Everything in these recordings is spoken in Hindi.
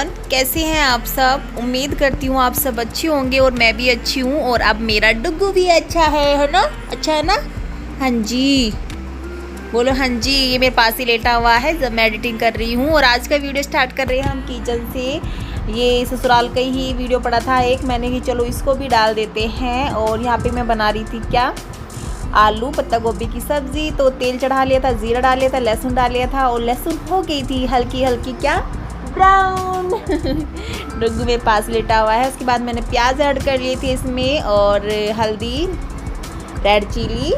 एवरीवन, कैसे हैं आप सब। उम्मीद करती हूँ आप सब अच्छे होंगे और मैं भी अच्छी हूँ। और अब मेरा डुग्गू भी अच्छा है ना। अच्छा है ना। हाँ जी, बोलो हाँ जी। ये मेरे पास ही लेटा हुआ है जब मैं एडिटिंग कर रही हूँ। और आज का वीडियो स्टार्ट कर रहे हैं हम किचन से। ये ससुराल का ही वीडियो पड़ा था एक, मैंने कि चलो इसको भी डाल देते हैं। और यहाँ पे मैं बना रही थी क्या, आलू पत्ता गोभी की सब्ज़ी। तो तेल चढ़ा लिया था, जीरा डाल लिया था, लहसुन डाल लिया था और लहसुन हो गई थी हल्की हल्की क्या, ब्राउन। डुग्गू मेरे पास लेटा हुआ है। उसके बाद मैंने प्याज ऐड कर लिए थे इसमें और हल्दी, रेड चिली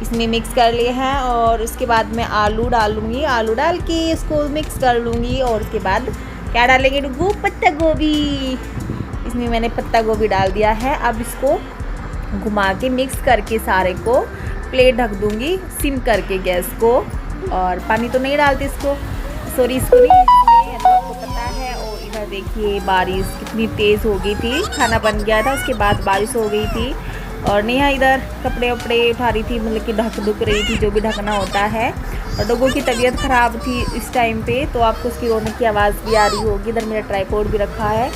इसमें मिक्स कर लिए हैं। और उसके बाद मैं आलू डालूँगी, आलू डाल के इसको मिक्स कर लूँगी। और उसके बाद क्या डालेंगे डुग्गू, पत्ता गोभी। इसमें मैंने पत्ता गोभी डाल दिया है। अब इसको घुमा के मिक्स करके सारे को प्लेट ढक दूँगी सिम करके गैस को। और पानी तो नहीं डालती इसको, सॉरी इसको नहीं, इसमें आपको पता है। और इधर देखिए बारिश कितनी तेज़ हो गई थी, खाना बन गया था उसके बाद बारिश हो गई थी। और नेहा इधर कपड़े वपड़े उठा रही थी, मतलब कि ढक ढुक रही थी, जो भी ढकना होता है। और डुग्गू की तबीयत ख़राब थी इस टाइम पे, तो आपको उसकी रोने की आवाज़ भी आ रही होगी। इधर मेरा ट्राइपॉड भी रखा है,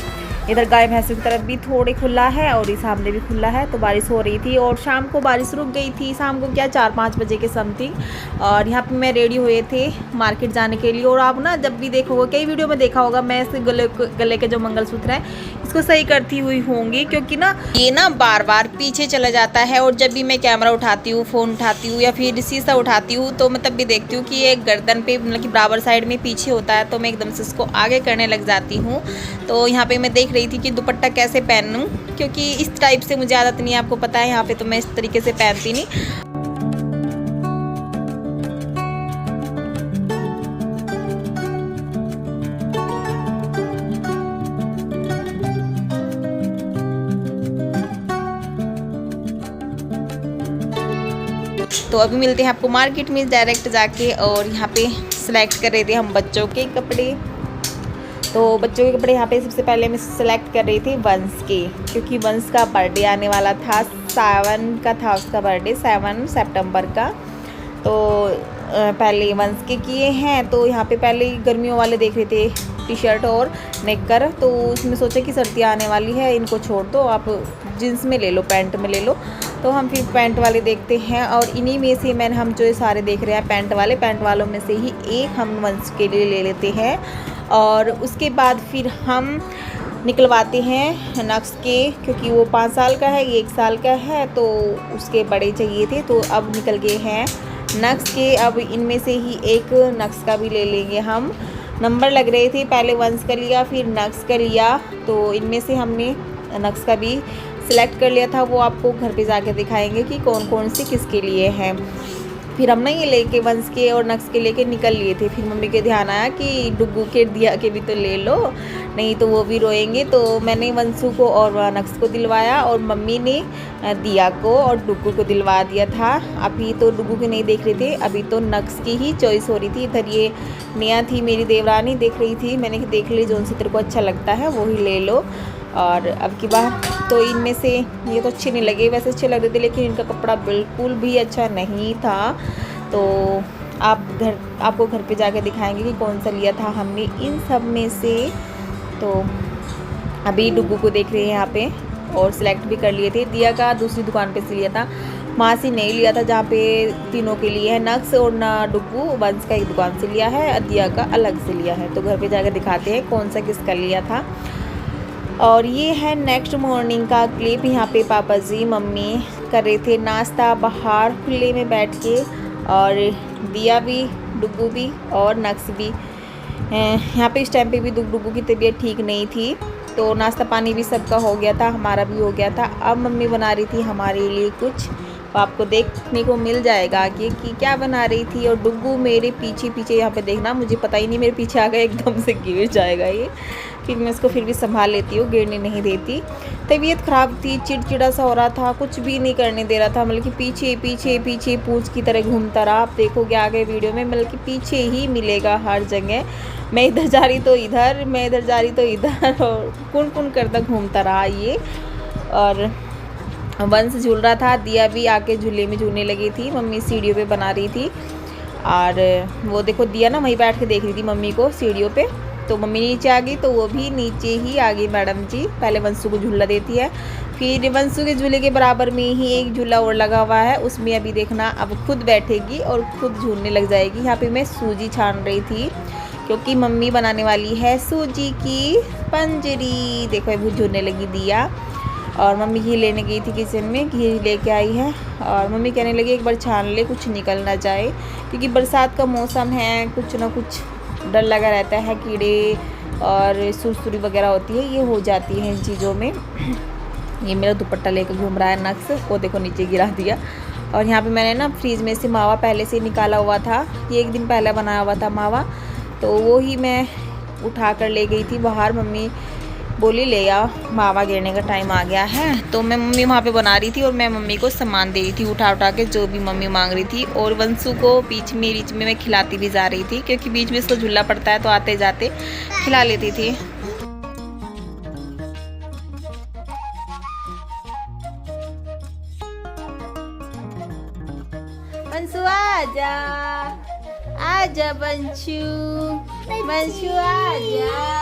इधर गाय भैंसों की तरफ भी थोड़े खुला है और इस सामने भी खुला है। तो बारिश हो रही थी और शाम को बारिश रुक गई थी, शाम को क्या 4-5 बजे के समथिंग। और यहाँ पे मैं रेडी हुए थे मार्केट जाने के लिए। और आप ना जब भी देखोगे, कई वीडियो में देखा होगा, मैं इस गले के जो मंगलसूत्र है इसको सही करती हुई होंगी, क्योंकि ना ये ना बार बार पीछे चला जाता है। और जब भी मैं कैमरा उठाती हूँ, फ़ोन उठाती हूँ या फिर शीशा उठाती हूँ, तो मैं तब भी देखती हूँ कि ये गर्दन पे मतलब कि बराबर साइड में पीछे होता है। तो मैं एकदम से इसको आगे करने लग जाती हूँ। तो यहाँ पे मैं देख रही थी कि दुपट्टा कैसे पहनूं, क्योंकि इस टाइप से मुझे आदत नहीं है, आपको पता है। यहाँ पे तो मैं इस तरीके से पहनती नहीं। तो अभी मिलते हैं आपको मार्केट में डायरेक्ट जाके। और यहाँ पे सिलेक्ट कर रहे थे हम बच्चों के कपड़े। तो बच्चों के कपड़े यहाँ पे सबसे पहले मैं सिलेक्ट कर रही थी वंश के, क्योंकि वंश का बर्थडे आने वाला था, 7 का था उसका बर्थडे, 7 सितंबर का। तो पहले वंश के किए हैं। तो यहाँ पे पहले गर्मियों वाले देख रहे थे, टी शर्ट और नेकर। तो उसमें सोचा कि सर्दी आने वाली है, इनको छोड़ दो, आप जीन्स में ले लो, पैंट में ले लो। तो हम फिर पैंट वाले देखते हैं। और इन्हीं में से हम जो सारे देख रहे हैं पैंट वालों में से ही एक हम वंश के लिए ले लेते हैं। और उसके बाद फिर हम निकलवाते हैं नक्स के, क्योंकि वो 5 साल का है, ये 1 साल का है, तो उसके बड़े चाहिए थे। तो अब निकल गए हैं नक्स के। अब इनमें से ही एक नक्स का भी ले लेंगे हम। नंबर लग रहे थे, पहले वंश का लिया फिर नक्स का लिया। तो इनमें से हमने नक्स का भी सिलेक्ट कर लिया था, वो आपको घर पे जाके दिखाएंगे कि कौन कौन से किसके लिए हैं। फिर हम ना ये लेके वंश के और नक्स के लेके निकल लिए थे। फिर मम्मी के ध्यान आया कि डुग्गू के दिया के भी तो ले लो, नहीं तो वो भी रोएंगे। तो मैंने वंशु को और नक्स को दिलवाया और मम्मी ने दिया को और डुग्गू को दिलवा दिया था। अभी तो डुग्गू के नहीं देख रहे थे, अभी तो नक्स की ही चॉइस हो रही थी। इधर ये नेहा थी मेरी देवरानी, देख रही थी, मैंने देख ली जो सी तेरे को अच्छा लगता है वो ही ले लो। और अब की बार तो इनमें से ये तो अच्छे नहीं लगे, वैसे अच्छे लग रहे थे, लेकिन इनका कपड़ा बिल्कुल भी अच्छा नहीं था। तो आपको घर पे जाके दिखाएंगे कि कौन सा लिया था हमने इन सब में से। तो अभी डुग्गू को देख रहे हैं यहाँ पे, और सिलेक्ट भी कर लिए थे। दिया का दूसरी दुकान पे से लिया था, वहाँ से नहीं लिया था जहाँ पे तीनों के लिए है, नक्स और ना डुग्गू वंश का एक दुकान से लिया है, दिया का अलग से लिया है। तो घर पे जाकर दिखाते हैं कौन सा किसका लिया था। और ये है नेक्स्ट मॉर्निंग का क्लिप। यहाँ पे पापा जी मम्मी कर रहे थे नाश्ता बाहर खुले में बैठ के। और दिया भी, डुग्गू भी और नक्स भी। यहाँ पे इस टाइम पे भी डुग्गू की तबीयत ठीक नहीं थी। तो नाश्ता पानी भी सबका हो गया था, हमारा भी हो गया था। अब मम्मी बना रही थी हमारे लिए कुछ, तो आपको देखने को मिल जाएगा आगे कि क्या बना रही थी। और डुग्गू मेरे पीछे पीछे, यहाँ पे देखना, मुझे पता ही नहीं मेरे पीछे आ गया, एकदम से गिर जाएगा ये। फिर मैं इसको फिर भी संभाल लेती हूँ, गिरने नहीं देती। तबीयत ख़राब थी, चिड़चिड़ा सा हो रहा था, कुछ भी नहीं करने दे रहा था, मतलब कि पीछे पीछे पीछे पूंछ की तरह घूमता रहा। आप देखोगे आगे वीडियो में, मतलब कि पीछे ही मिलेगा हर जगह। मैं इधर जा रही तो इधर, मैं इधर जा रही तो इधर, और कुन कुन करता घूमता रहा ये। और वंश झूल रहा था, दिया भी आके झूले में झूलने लगी थी, मम्मी सीढ़ियों पे बना रही थी। और वो देखो दिया ना वहीं बैठ के देख रही थी मम्मी को सीढ़ियों पे। तो मम्मी नीचे आ गई तो वो भी नीचे ही आ गई मैडम जी। पहले वंशु को झूला देती है, फिर वंशु के झूले के बराबर में ही एक झूला और लगा हुआ है, उसमें अभी देखना अब खुद बैठेगी और खुद झूलने लग जाएगी। यहाँ पे मैं सूजी छान रही थी क्योंकि मम्मी बनाने वाली है सूजी की पंजरी। देखो अभी झूलने लगी दिया, और मम्मी घी लेने गई थी किचन में, घी लेके आई है। और मम्मी कहने लगी एक बार छान ले, कुछ निकल ना जाए, क्योंकि बरसात का मौसम है, कुछ ना कुछ डर लगा रहता है, कीड़े और सुरसुरी वगैरह होती है, ये हो जाती है इन चीज़ों में। ये मेरा दुपट्टा लेकर घूम रहा है नक्स, वो देखो नीचे गिरा दिया। और यहाँ पे मैंने ना फ्रीज में से मावा पहले से निकाला हुआ था, ये एक दिन पहले बनाया हुआ था मावा, तो वो ही मैं उठा कर ले गई थी बाहर। मम्मी बोली ले आ, मावा गिरने का टाइम आ गया है। तो मैं मम्मी वहाँ पे बना रही थी और मैं मम्मी को सामान दे रही थी उठा उठा के, जो भी मम्मी मांग रही थी। और वंशु को बीच में मैं खिलाती भी जा रही थी, क्योंकि बीच में इसको झूला पड़ता है तो आते जाते खिला लेती थी। वंशु आजा, आजा वंशु, वंशु आजा।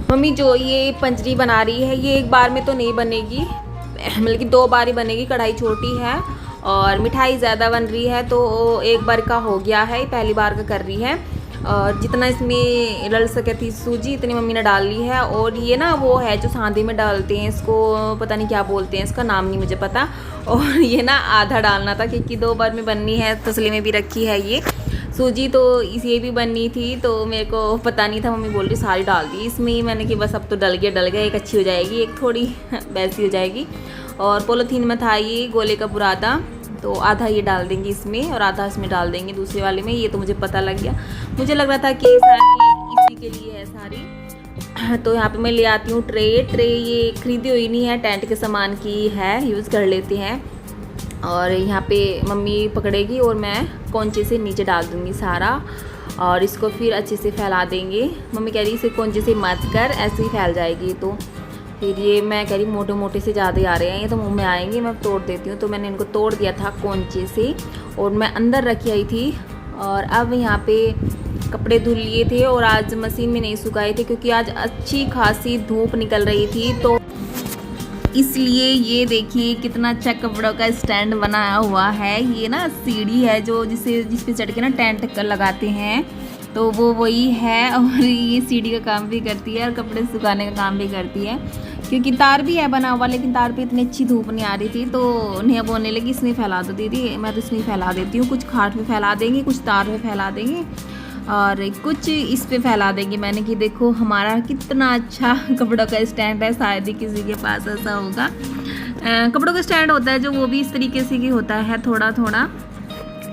मम्मी जो ये पंजरी बना रही है ये एक बार में तो नहीं बनेगी, मतलब कि 2 बार ही बनेगी। कढ़ाई छोटी है और मिठाई ज़्यादा बन रही है, तो एक बार का हो गया है, पहली बार का कर रही है। और जितना इसमें डल सके थी सूजी इतनी मम्मी ने डाल ली है। और ये ना वो है जो सांधे में डालते हैं, इसको पता नहीं क्या बोलते हैं, इसका नाम नहीं मुझे पता। और ये ना आधा डालना था क्योंकि 2 बार में बननी है, तसले में भी रखी है ये सूजी, तो ये भी बननी थी, तो मेरे को पता नहीं था। मम्मी बोल रही सारी डाल दी इसमें ही, मैंने कि बस अब तो डल गया, एक अच्छी हो जाएगी, एक थोड़ी वैसी हो जाएगी। और पॉलीथीन में था ये गोले का बुरादा, तो आधा ये डाल देंगे इसमें और आधा इसमें डाल देंगे दूसरे वाले में। ये तो मुझे पता लग गया, मुझे लग रहा था कि सारी इसी के लिए है सारी। तो यहाँ पे मैं ले आती हूँ ट्रे ये खरीदी हुई नहीं है, टेंट के सामान की है, यूज़ कर लेते हैं। और यहाँ पे मम्मी पकड़ेगी और मैं कौंचे से नीचे डाल दूँगी सारा, और इसको फिर अच्छे से फैला देंगे। मम्मी कह रही इसे कौंचे से मत कर, ऐसे ही फैल जाएगी। तो फिर ये मैं कह रही मोटे मोटे से ज़्यादा आ रहे हैं, ये तो मुंह में आएंगे, मैं तोड़ देती हूँ। तो मैंने इनको तोड़ दिया था कौंचे से और मैं अंदर रखी आई थी। और अब यहाँ पे कपड़े धुल लिए थे और आज मशीन में नहीं सुखाए थे, क्योंकि आज अच्छी खासी धूप निकल रही थी, तो इसलिए ये देखिए कितना अच्छा कपड़ों का स्टैंड बनाया हुआ है। ये ना सीढ़ी है जो जिस पे चढ़ के ना टेंट लगाते हैं, तो वो वही है। और ये सीढ़ी का काम भी करती है और कपड़े सुखाने का काम भी करती है, क्योंकि तार भी है बना हुआ, लेकिन तार पे इतनी अच्छी धूप नहीं आ रही थी, तो नेहा बोलने लगी इसमें फैला दो दीदी। मैं तो इसमें फैला देती हूँ, कुछ खाट पे फैला देंगे, कुछ तार पे फैला देंगे और कुछ इस पे फैला देंगे। मैंने कि देखो हमारा कितना अच्छा कपड़ों का स्टैंड है, शायद ही किसी के पास ऐसा होगा। कपड़ों का स्टैंड होता है जो, वो भी इस तरीके से ही होता है, थोड़ा थोड़ा,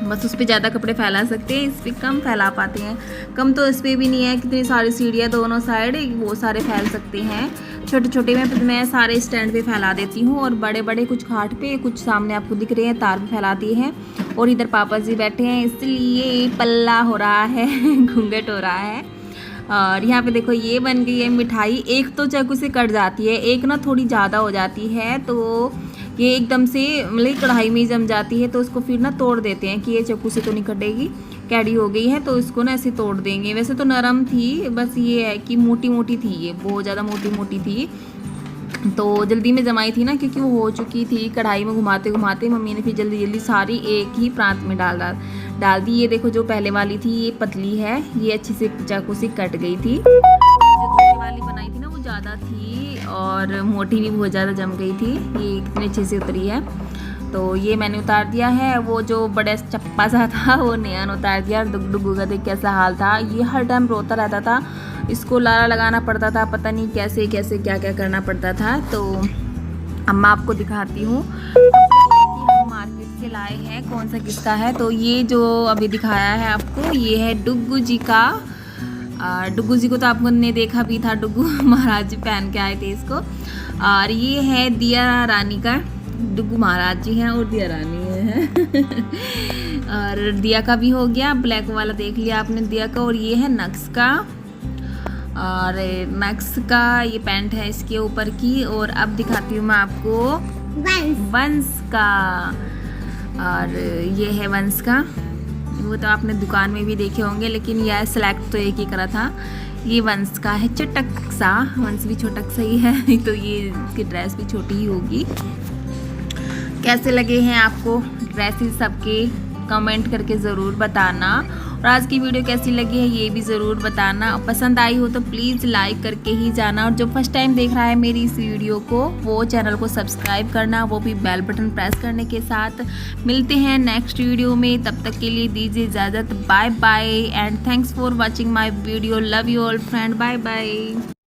बस उस पर ज़्यादा कपड़े फैला सकते हैं, इस पर कम फैला पाते हैं। कम तो इस पर भी नहीं है, कितनी सारी सीढ़ियाँ दोनों साइड, वो सारे फैल सकते हैं। छोटे छोटे में मैं सारे स्टैंड पे फैला देती हूँ, और बड़े बड़े कुछ खाट पे, कुछ सामने आपको दिख रहे हैं तार पे फैला दिए हैं। और इधर पापा जी बैठे हैं, इसलिए पल्ला हो रहा है घूंघट हो रहा है। और यहाँ पे देखो ये बन गई है मिठाई। एक तो चाकू से कट जाती है, एक ना थोड़ी ज़्यादा हो जाती है, तो ये एकदम से मतलब कढ़ाई में ही जम जाती है, तो उसको फिर ना तोड़ देते हैं कि ये चाकू से तो नहीं कटेगी, कैडी हो गई है, तो इसको ना ऐसे तोड़ देंगे। वैसे तो नरम थी, बस ये है कि मोटी मोटी थी, ये बहुत ज़्यादा मोटी मोटी थी, तो जल्दी में जमाई थी ना, क्योंकि वो हो चुकी थी। कढ़ाई में घुमाते घुमाते मम्मी ने फिर जल्दी जल्दी सारी एक ही प्रांत में डाल दी। ये देखो जो पहले वाली थी ये पतली है, ये अच्छे से चाकू से कट गई थी। जो दूसरी वाली बनाई थी ना वो ज़्यादा थी और मोटी भी बहुत ज़्यादा जम गई थी, ये कितने अच्छे से उतरी है। तो ये मैंने उतार दिया है। वो जो बड़े चप्पा सा था वो नेहा ने उतार दिया। और डुगडुगू का देख कैसा हाल था, ये हर टाइम रोता रहता था, इसको लारा लगाना पड़ता था, पता नहीं कैसे कैसे क्या क्या करना पड़ता था। तो अब मैं आपको दिखाती हूँ मार्केट से लाए हैं, कौन सा किसका है। तो ये जो अभी दिखाया है आपको, ये है डुगू जी का। डुगू जी को तो आपको ने देखा भी था, डुगू महाराज जी पहन के आए थे इसको। और ये है दिया रानी का, डुगू महाराज जी हैं और दिया रानी है और दिया का भी हो गया, ब्लैक वाला देख लिया आपने दिया का। और ये है नक्स का, और नक्स का ये पैंट है इसके ऊपर की। और अब दिखाती हूँ मैं आपको वंश का, और ये है वंश का। वो तो आपने दुकान में भी देखे होंगे, लेकिन यह सिलेक्ट तो एक ही करा था। ये वंश का है चटक सा, वंश भी छोटक सा ही है तो ये इसकी ड्रेस भी छोटी ही होगी। कैसे लगे हैं आपको ड्रेसेस सबके, कमेंट करके ज़रूर बताना। और आज की वीडियो कैसी लगी है ये भी ज़रूर बताना। पसंद आई हो तो प्लीज़ लाइक करके ही जाना, और जो फर्स्ट टाइम देख रहा है मेरी इस वीडियो को वो चैनल को सब्सक्राइब करना, वो भी बेल बटन प्रेस करने के साथ। मिलते हैं नेक्स्ट वीडियो में, तब तक के लिए दीजिए इजाज़त। Bye bye and thanks for watching my video. Love you all friend, bye bye.